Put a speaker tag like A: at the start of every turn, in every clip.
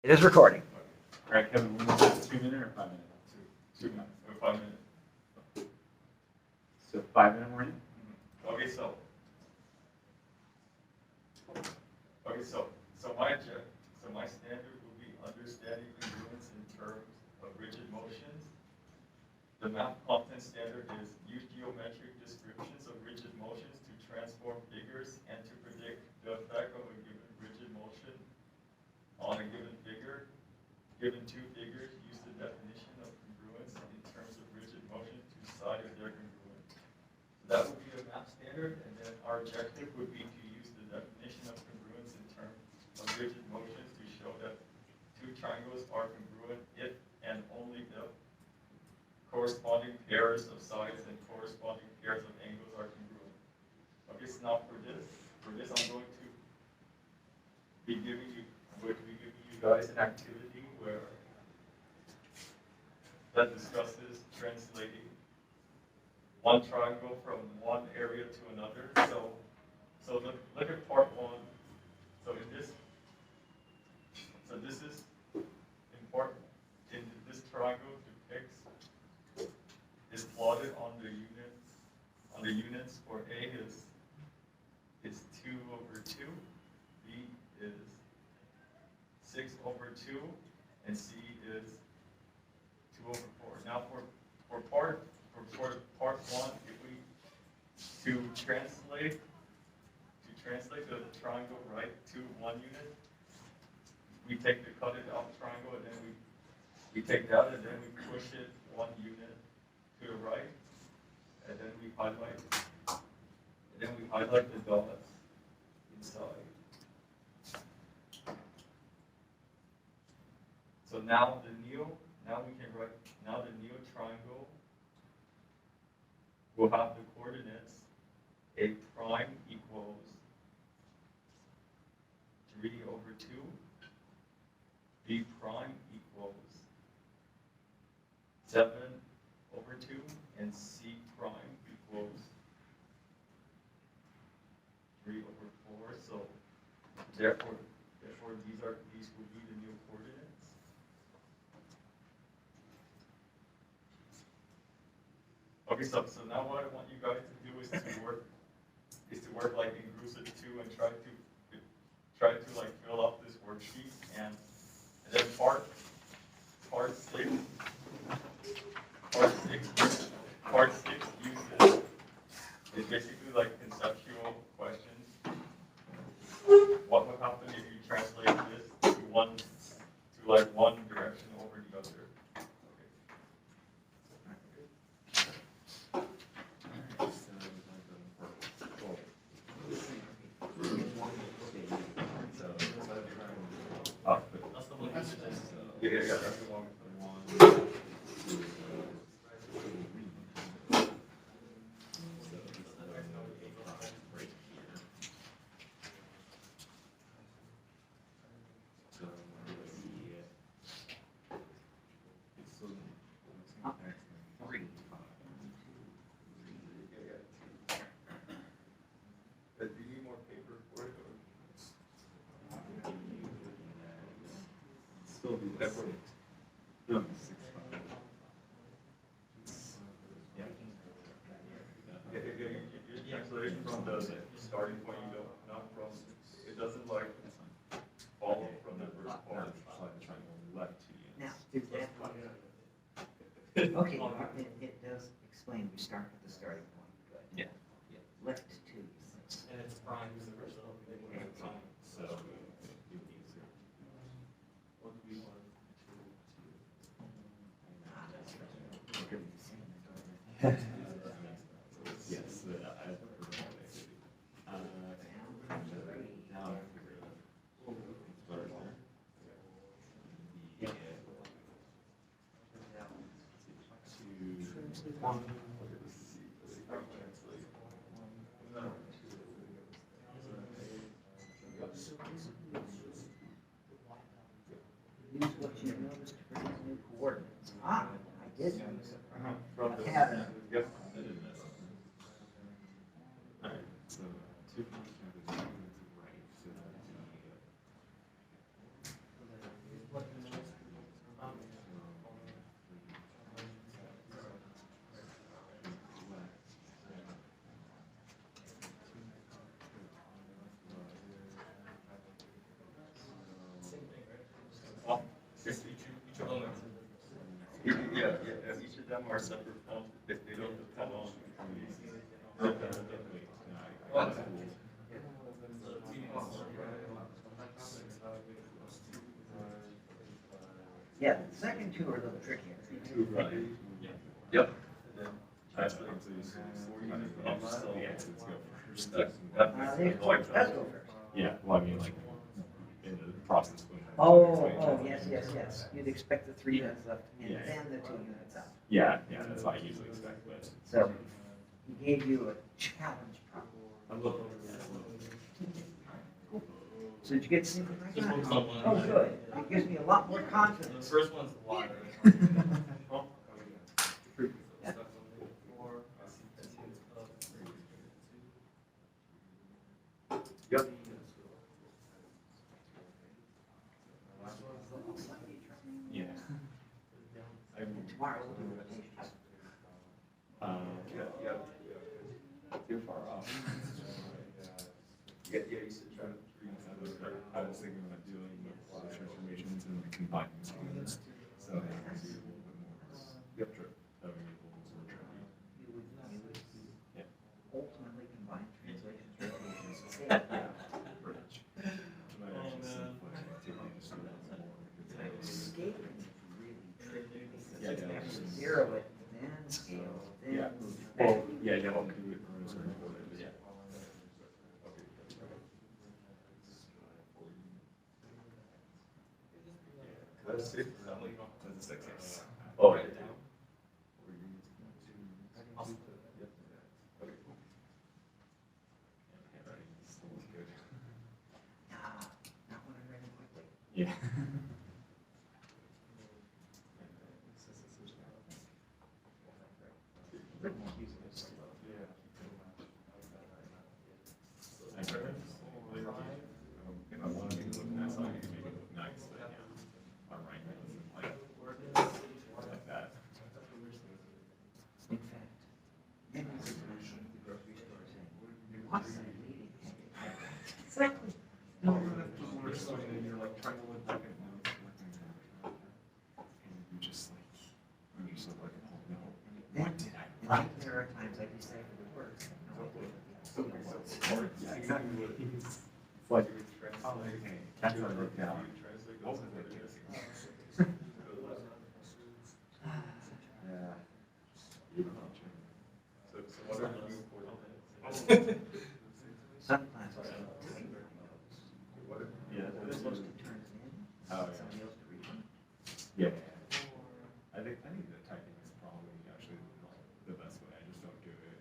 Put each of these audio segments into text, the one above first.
A: It is recording.
B: All right, Kevin, we want 2 minutes or 5 minutes? 2 minutes, or 5 minutes. So 5 minute warning? Okay, so my standard will be understanding congruence in terms of rigid motions. The math content standard is use geometric descriptions of rigid motions to transform figures and to predict the effect of a given rigid motion on a given figure. Given two figures, use the definition of congruence in terms of rigid motions to decide if they're congruent. So that would be the math standard, and then our objective would be to use the definition of congruence in terms of rigid motions to show that two triangles are congruent if and only if corresponding pairs of sides and corresponding pairs of angles are congruent. Okay, so now for this I'm going to be giving you guys an activity where that discusses translating one triangle from one area to another. So look at part one. So this is important. In this triangle depicts is plotted on the units for A is 2/2, B is 6/2, and C is 2/4. Now for part one, if we to translate the triangle right to one unit, we take the cut it out triangle and then we take that and then we push it one unit to the right, and then we highlight the dots inside. So now the neo triangle will have the coordinates A prime equals 3/2, B prime equals 7/2, and C prime equals 3/4. So therefore these will be the new coordinates. Okay, so now what I want you guys to do is to work like in groups of two and try to like fill out this worksheet, and then part six uses is basically like conceptual questions. What would happen if you translate this to one direction over the other? Yeah, that's the one. Do you need more paper for it? Still do that. Yeah. You're translating from the starting point, not from, it doesn't like follow from the first part.
A: Now, okay, it does explain. We start with the starting point. Good.
B: Yeah.
A: Left to.
C: And it's prime is the first one.
B: So. Yes.
A: Use what you noticed to produce new coordinates. I did notice it.
B: From the,
A: Yeah.
B: yep. Alright, so 2 right, so them are separate forms if they don't depend on these.
A: Yeah, the second two are a little trickier.
B: Right. Yep. That's like,
A: Let's go first.
D: Yeah, well, I mean, like, in the process.
A: Oh, yes, yes, yes. You'd expect the 3 units left and
D: Yeah.
A: then the 2 units out.
D: Yeah, that's what I usually expect, but.
A: So he gave you a challenge problem.
D: A little.
A: So did you get something like
C: Just
A: that?
C: one someone.
A: Oh, good. It gives me a lot more
C: The
A: confidence.
C: first one's the water.
B: Yep.
D: Yeah. I mean,
A: Tomorrow we'll do rotation.
D: too far off.
B: Yeah, you should try to.
D: I was thinking about doing a lot of transformations and like combining schemes. So I think it'd be a little bit more.
B: Yep, true.
D: That would be a little more tricky.
A: You would
D: Yeah.
A: ultimately combine translations, rotations,
D: Pretty much. Might
C: Oh,
D: actually see
C: man.
D: if I can take it just a little bit more.
A: Scaling is really tricky because
D: Yeah,
A: you
D: yeah.
A: have to zero it, then scale, then
D: Yeah.
A: move.
D: Well, yeah, you have to do it in a certain order, but yeah.
B: That's it.
D: That's a success.
B: Oh, right.
A: Not when I'm writing quickly.
D: Yeah. I try to, if I want to make it look nice, I need to make it look nice, but yeah, my writing doesn't like that.
A: In fact, maybe we could go to the grocery store saying, "We want some leading." Exactly.
D: No, we're just like, you're like trying to look like it, no, it's working. And you just like, like, oh no, what did I
A: And
D: write?
A: then there are times I decide the word. No, I didn't.
D: Yeah, exactly. It's like, oh, okay, that's what I wrote down. What was I thinking? Yeah.
B: So what are you for?
A: Some classes,
B: What are
D: Yeah,
A: we're
D: that's
A: supposed to turn them in,
D: Oh, yeah.
A: somebody else to read them.
D: Yeah. I think the typing is probably actually the best way. I just don't do it.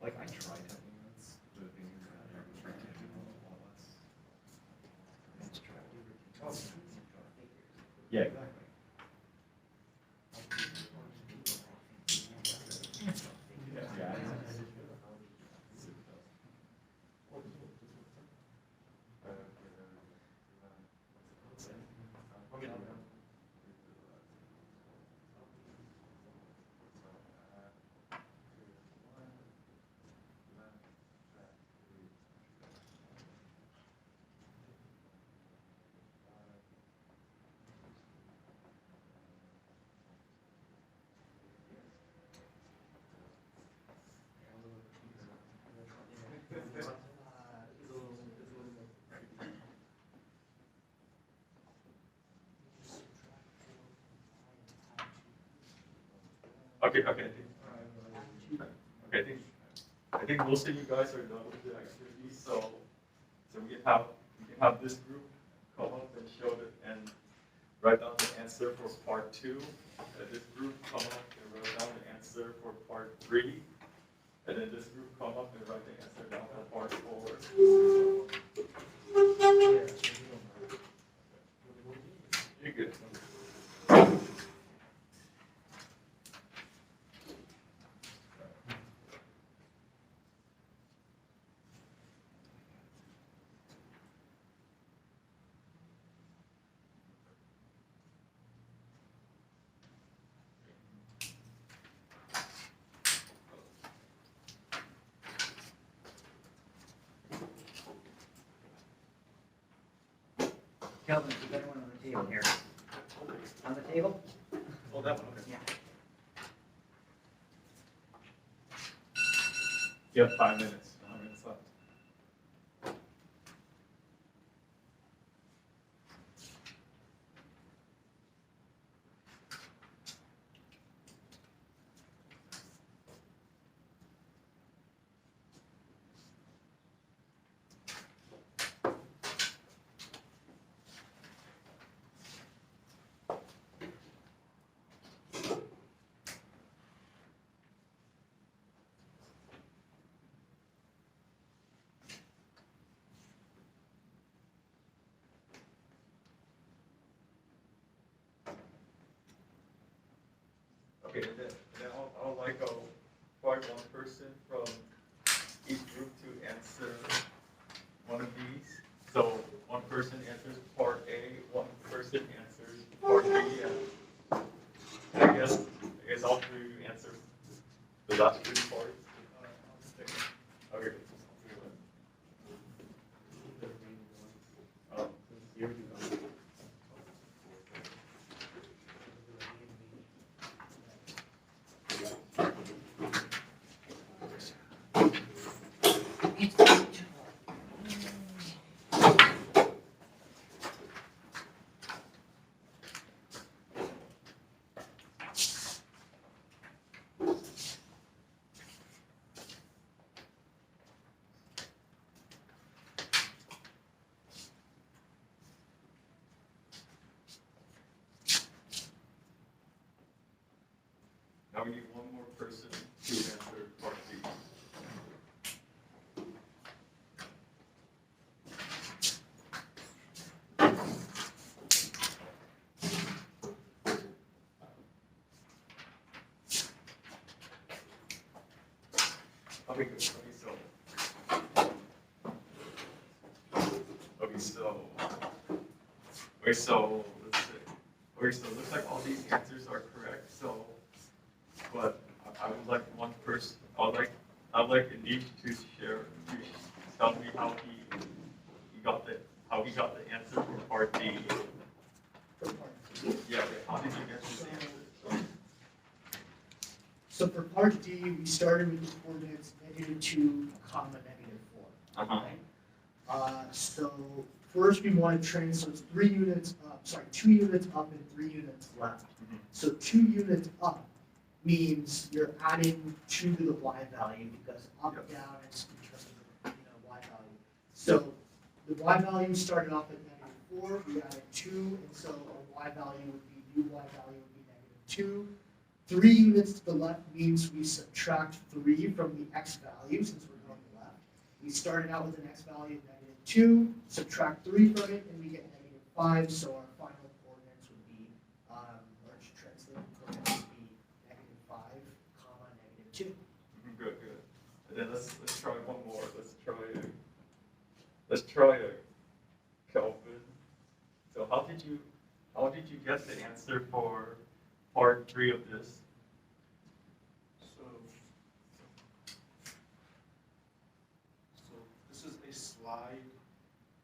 D: Like I try typing, that's the thing is that I try typing a lot less.
A: Let's try to do figures.
D: Yeah, exactly. Yeah.
B: Okay, I think most of you guys are done with the activities, so we can have this group come up and show it and write down the answer for part 2. And this group come up and write down the answer for part 3. And then this group come up and write the answer down for part 4. You're good.
A: Kelvin, there's a better one on the table here. On the table?
B: Oh, that one, okay.
A: Yeah.
D: You have 5 minutes. 5 minutes left.
B: Okay, and then I'll like part one person from each group to answer one of these. So one person answers part A, one person answers part B, and I guess all three of you answer the last three parts. Okay. Oh,
D: Here we go.
B: Now we need one more person to answer part B. Okay, good. So let's see. Okay, so it looks like all these answers are correct. So, but I would like one person. I'd like Anish to share, to tell me how he got the answer for part D. Yeah, how did you get this answer?
A: So for part D, we started with the coordinates -2, -4.
B: Uh-huh.
A: So first we want to train, so it's 3 units up, 2 units up and 3 units left.
B: Mhm.
A: So 2 units up means you're adding 2 to the y value because up,
B: Yep.
A: down, it's in terms of y value. So the y value started off at -4, we added 2, and so our y value would be, new y value would be -2. 3 units to the left means we subtract 3 from the x value since we're going left. We started out with an x value of -2, subtract 3 from it, and we get -5. So our final coordinates would be, or translated coordinates would be -5, -2.
B: Good. And then let's try one more. Let's try Kelvin. So how did you get the answer for part 3 of this?
E: So this is a slide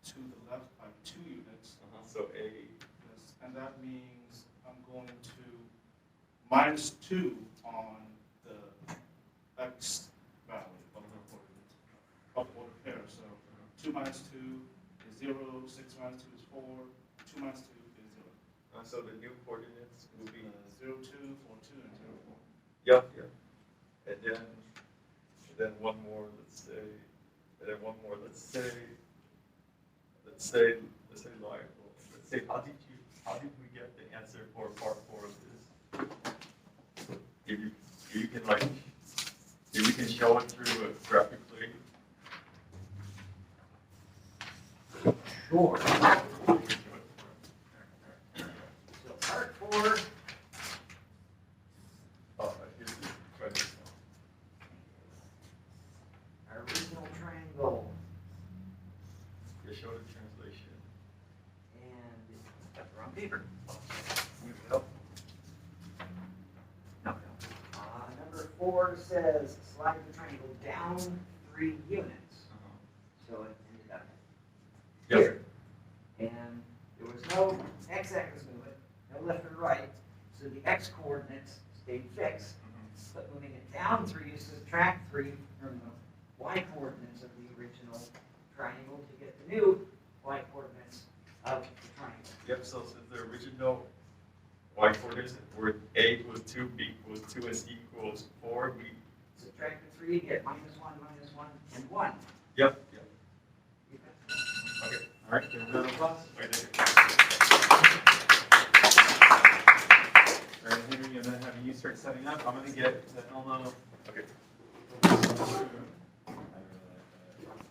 E: to the left by 2 units.
B: So A.
E: Yes, and that means I'm going to -2 on the x value of the coordinate, of the pair. So 2 minus 2 is 0, 6 minus 2 is 4, 2 minus 2 is 0.
B: So the new coordinates will be
E: 0, 2, 4, 2, and 0, 4.
B: yeah. And then one more. Let's say like, let's say how did we get the answer for part 4 of this? If you can show it through graphically.
A: Sure. So part 4.
B: Here's the try this one.
A: Our original triangle,
B: Yeah, show the translation.
A: and got the wrong paper. Here we go. No. Number 4 says slide the triangle down 3 units. So it ended up
B: Yes.
A: here. And there was no x-axis movement, no left or right, so the x coordinates stayed fixed. But moving it down 3, you subtract 3 from
F: y coordinates of the original triangle to get the new y coordinates of the triangle.
B: Yep, so since the original y coordinates were a equals 2, b equals 2, and c equals 4, we,
F: Subtract the 3, get -1, -1, and 1.
B: yep,
F: You got
B: okay.
D: All right, give that a plus.